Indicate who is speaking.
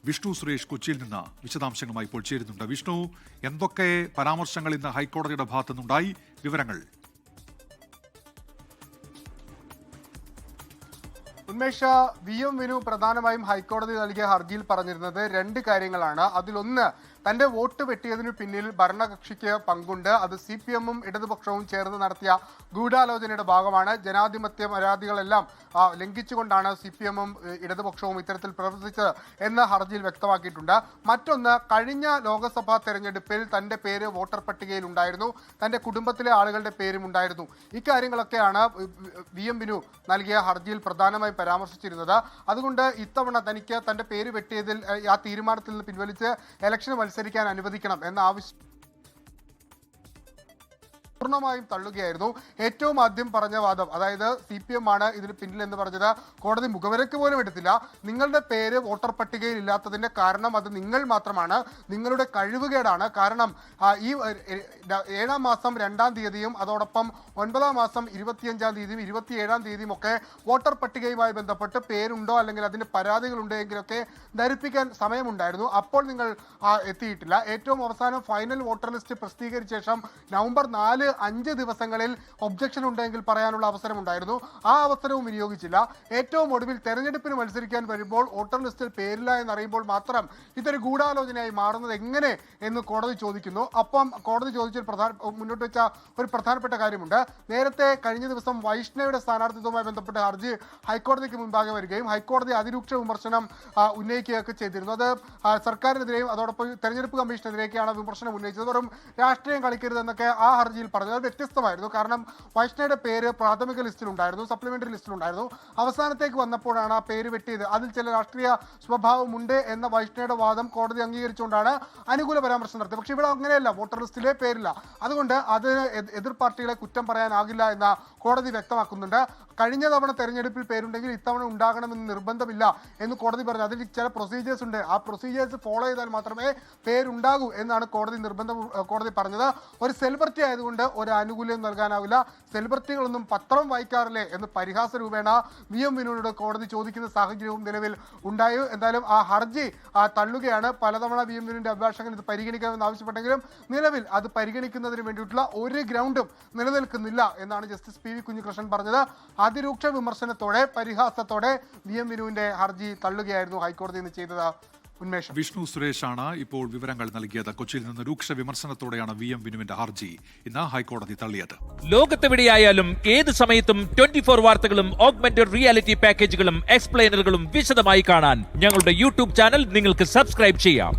Speaker 1: വിഷ്ണു സുരേഷ് കൊച്ചിയിൽ നിന്ന് വിശദാംശങ്ങളുമായി ഇപ്പോൾ ചേരുന്നുണ്ട്. വിഷ്ണു, എന്തൊക്കെ പരാമർശങ്ങൾ ഇന്ന് ഹൈക്കോടതിയുടെ ഭാഗത്തു നിന്നുണ്ടായി? വിവരങ്ങൾ.
Speaker 2: ഉന്മേഷ, VM വിനു പ്രധാനമായും ഹൈക്കോടതി നൽകിയ ഹർജിയിൽ പറഞ്ഞിരുന്നത് രണ്ട് കാര്യങ്ങളാണ്. അതിലൊന്ന്, തന്റെ വോട്ട് വെട്ടിയതിനു പിന്നിൽ ഭരണകക്ഷിക്ക് പങ്കുണ്ട്, അത് CPM-ഉം ഇടതുപക്ഷവും ചേർന്ന് നടത്തിയ ഗൂഢാലോചനയുടെ ഭാഗമാണ്, ജനാധിപത്യ മര്യാദകളെല്ലാം ലംഘിച്ചുകൊണ്ടാണ് CPM-ഉം ഇടതുപക്ഷവും ഇത്തരത്തിൽ പ്രവർത്തിച്ചത് എന്ന് ഹർജിയിൽ വ്യക്തമാക്കിയിട്ടുണ്ട്. മറ്റൊന്ന്, കഴിഞ്ഞ ലോക്സഭാ തെരഞ്ഞെടുപ്പിൽ തന്റെ പേര് വോട്ടർ പട്ടികയിൽ ഉണ്ടായിരുന്നു, തന്റെ കുടുംബത്തിലെ ആളുകളുടെ പേരും ഉണ്ടായിരുന്നു. ഇക്കാര്യങ്ങളൊക്കെയാണ് VM വിനു നൽകിയ ഹർജിയിൽ പ്രധാനമായും പരാമർശിച്ചിരുന്നത്. അതുകൊണ്ട് ഇത്തവണ തനിക്ക് തന്റെ പേര് വെട്ടിയതിൽ ആ തീരുമാനത്തിൽ നിന്ന് പിൻവലിച്ച് ഇലക്ഷന് മത്സരിക്കാൻ അനുവദിക്കണം എന്ന ആവശ്യം പൂർണ്ണമായും തള്ളുകയായിരുന്നു. ഏറ്റവും ആദ്യം പറഞ്ഞ വാദം, അതായത് CPM ആണ് ഇതിന് പിന്നിൽ എന്ന് പറഞ്ഞത്, കോടതി മുഖവിലയ്ക്ക് പോലും എടുത്തില്ല. നിങ്ങളുടെ പേര് വോട്ടർ പട്ടികയിൽ ഇല്ലാത്തതിന്റെ കാരണം അത് നിങ്ങൾ മാത്രമാണ്, നിങ്ങളുടെ കഴിവുകേടാണ്. കാരണം ഈ 7-ാം മാസം 2-ാം തീയതിയും അതോടൊപ്പം 9-ാം മാസം 25-ാം തീയതിയും 27-ാം തീയതിയും ഒക്കെ വോട്ടർ പട്ടികയുമായി ബന്ധപ്പെട്ട് പേരുണ്ടോ അല്ലെങ്കിൽ അതിന് പരാതികളുണ്ടോ എങ്കിലൊക്കെ ധരിപ്പിക്കാൻ സമയമുണ്ടായിരുന്നു. അപ്പോൾ നിങ്ങൾ എത്തിയിട്ടില്ല. ഏറ്റവും അവസാനം ഫൈനൽ വോട്ടർ ലിസ്റ്റ് പ്രസിദ്ധീകരിച്ച ശേഷം നവംബർ 4-5 ദിവസങ്ങളിൽ ഒബ്ജക്ഷൻ ഉണ്ടെങ്കിൽ പറയാനുള്ള അവസരമുണ്ടായിരുന്നു. ആ അവസരവും വിനിയോഗിച്ചില്ല. ഏറ്റവും ഒടുവിൽ തെരഞ്ഞെടുപ്പിന് മത്സരിക്കാൻ വരുമ്പോൾ വോട്ടർ ലിസ്റ്റിൽ പേരില്ല എന്നറിയുമ്പോൾ മാത്രം ഇതൊരു ഗൂഢാലോചനയായി മാറുന്നത് എങ്ങനെ എന്ന് കോടതി ചോദിക്കുന്നു. അപ്പം കോടതി മുന്നോട്ട് വെച്ച ഒരു പ്രധാനപ്പെട്ട കാര്യമുണ്ട്. നേരത്തെ കഴിഞ്ഞ ദിവസം വൈഷ്ണവയുടെ സ്ഥാനാർത്ഥിത്വവുമായി ബന്ധപ്പെട്ട ഹർജി ഹൈക്കോടതിക്ക് മുൻപാകെ വരികയും ഹൈക്കോടതി അതിരൂക്ഷ വിമർശനം ഉന്നയിക്കുകയൊക്കെ ചെയ്തിരുന്നു. അത് സർക്കാരിനെതിരെയും അതോടൊപ്പം തെരഞ്ഞെടുപ്പ് കമ്മീഷനെതിരെയൊക്കെയാണ് വിമർശനം ഉന്നയിച്ചത്. വെറും രാഷ്ട്രീയം കളിക്കരുതെന്നൊക്കെ ആ ഹർജിയിൽ പറഞ്ഞത് വ്യത്യസ്തമായിരുന്നു. കാരണം വൈഷ്ണവയുടെ പേര് പ്രാഥമിക ലിസ്റ്റിലുണ്ടായിരുന്നു, സപ്ലിമെന്ററി ലിസ്റ്റിലുണ്ടായിരുന്നു. അവസാനത്തേക്ക് വന്നപ്പോഴാണ് ആ പേര് വെട്ടിയത്. അതിൽ ചില രാഷ്ട്രീയ സ്വഭാവമുണ്ട് എന്ന വൈഷ്ണവയുടെ വാദം കോടതി അംഗീകരിച്ചുകൊണ്ടാണ് അനുകൂല പരാമർശം നടത്തിയത്. പക്ഷേ ഇവിടെ അങ്ങനെയല്ല, വോട്ടർ ലിസ്റ്റിലെ പേരില്ല. അതുകൊണ്ട് അതിന് എതിർ പാർട്ടികളെ കുറ്റം പറയാനാകില്ല എന്ന കോടതി വ്യക്തമാക്കുന്നുണ്ട്. കഴിഞ്ഞ തവണ തെരഞ്ഞെടുപ്പിൽ പേരുണ്ടെങ്കിൽ ഇത്തവണ ഉണ്ടാകണമെന്ന് നിർബന്ധമില്ല എന്ന് കോടതി പറഞ്ഞു. അതിൽ ചില പ്രൊസീജിയേഴ്സ് ഉണ്ട്, ആ പ്രൊസീജിയേഴ്സ് ഫോളോ ചെയ്താൽ മാത്രമേ പേരുണ്ടാകൂ എന്നാണ് കോടതി പറഞ്ഞത്. ഒരു സെലിബ്രിറ്റി ആയതുകൊണ്ട് ഒരു ആനുകൂല്യം നൽകാനാവില്ല, സെലിബ്രിറ്റികളൊന്നും പത്രം വായിക്കാറില്ലേ എന്ന് പരിഹാസ രൂപേണ VM വിനുവിനോട് കോടതി ചോദിക്കുന്ന സാഹചര്യവും നിലവിൽ ഉണ്ടായി. എന്തായാലും ആ ഹർജി തള്ളുകയാണ്. പലതവണ VM വിനുവിന്റെ അഭിഭാഷകൻ ഇത് പരിഗണിക്കണമെന്ന് ആവശ്യപ്പെട്ടെങ്കിലും നിലവിൽ അത് പരിഗണിക്കുന്നതിന് വേണ്ടിയിട്ടുള്ള ഒരു ഗ്രൗണ്ടും നിലനിൽക്കുന്നില്ല എന്നാണ് ജസ്റ്റിസ് PV കുഞ്ഞികൃഷ്ണൻ പറഞ്ഞത്. അതിരൂക്ഷ വിമർശനത്തോടെ പരിഹാസത്തോടെ VM വിനുവിന്റെ ഹർജി തള്ളുകയായിരുന്നു ഹൈക്കോടതി ഇന്ന് ചെയ്തത്. ഉന്മേഷം.
Speaker 1: വിഷ്ണു സുരേഷാണ് ഇപ്പോൾ വിവരങ്ങൾ നൽകിയത്. കൊച്ചിയിൽ നിന്ന് രൂക്ഷ വിമർശനത്തോടെയാണ് VM വിനുവിന്റെ ഹർജി ഇന്ന് ഹൈക്കോടതി തള്ളിയത്.
Speaker 3: ലോകത്തെവിടെയായാലും ഏത് സമയത്തും 24 വാർത്തകളും ഓഗ്മെന്റഡ് റിയാലിറ്റി പാക്കേജുകളും എക്സ്പ്ലെയിനറുകളും വിശദമായി കാണാൻ ഞങ്ങളുടെ YouTube ചാനൽ നിങ്ങൾക്ക് സബ്സ്ക്രൈബ് ചെയ്യാം.